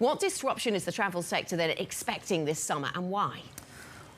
What disruption is the travel sector then expecting this summer, and why?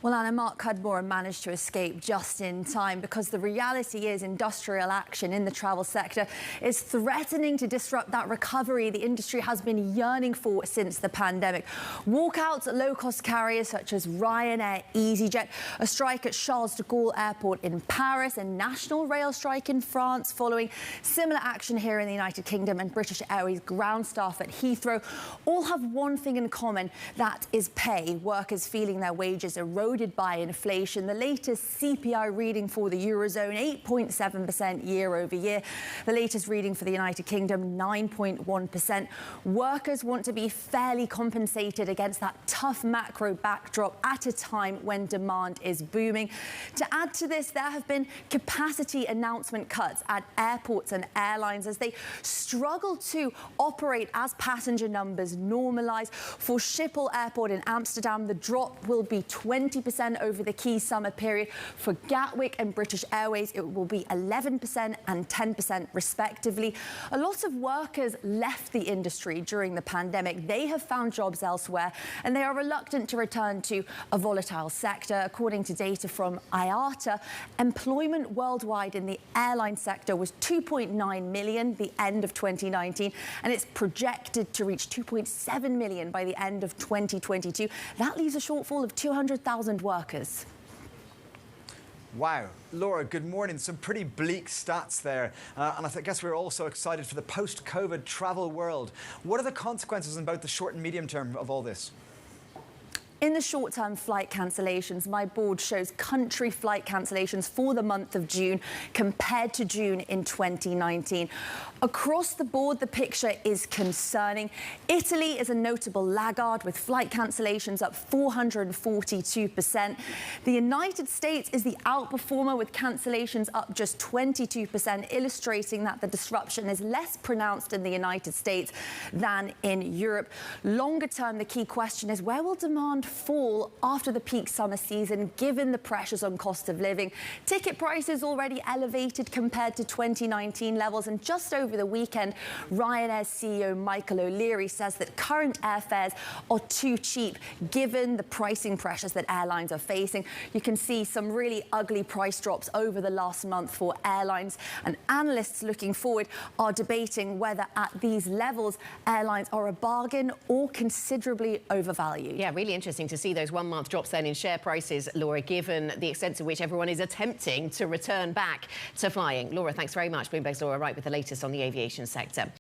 Well, Anna, Mark Cudmore managed to escape just in time, because the reality is industrial action in the travel sector is threatening to disrupt that recovery the industry has been yearning for since the pandemic. Walkouts at low-cost carriers such as Ryanair, EasyJet, a strike at Charles de Gaulle Airport in Paris, a national rail strike in France following similar action here in the United Kingdom, and British Airways ground staff at Heathrow all have one thing in common, that is pay. Workers feeling their wages eroded by inflation. The latest CPI reading for the Eurozone, 8.7% year over year. The latest reading for the United Kingdom, 9.1%. Workers want to be fairly compensated against that tough macro backdrop at a time when demand is booming. To add to this, there have been capacity announcement cuts at airports and airlines as they struggle to operate as passenger numbers normalise. For Schiphol Airport in Amsterdam, the drop will be 20% over the key summer period. For Gatwick and British Airways, it will be 11% and 10% respectively. A lot of workers left the industry during the pandemic. They have found jobs elsewhere, and they are reluctant to return to a volatile sector. According to data from IATA, employment worldwide in the airline sector was 2.9 million the end of 2019, and it's projected to reach 2.7 million by the end of 2022. That leaves a shortfall of 200,000 workers. Wow. Laura, good morning. Some pretty bleak stats there. And I guess we're also excited for the post-COVID travel world. What are the consequences in both the short and medium term of all this? In the short-term flight cancellations, my board shows country flight cancellations for the month of June compared to June in 2019. Across the board, the picture is concerning. Italy is a notable laggard, with flight cancellations up 442%. The United States is the outperformer, with cancellations up just 22%, illustrating that the disruption is less pronounced in the United States than in Europe. Longer term, the key question is, where will demand fall after the peak summer season, given the pressures on cost of living? Ticket prices already elevated compared to 2019 levels, and just over the weekend, Ryanair's CEO Michael O'Leary says that current airfares are too cheap given the pricing pressures that airlines are facing. You can see some really ugly price drops over the last month for airlines, and analysts looking forward are debating whether at these levels airlines are a bargain or considerably overvalued. Yeah, really interesting to see those one-month drops then in share prices, Laura, given the extent to which everyone is attempting to return back to flying. Laura, thanks very much. Bloomberg's Laura Wright with the latest on the aviation sector.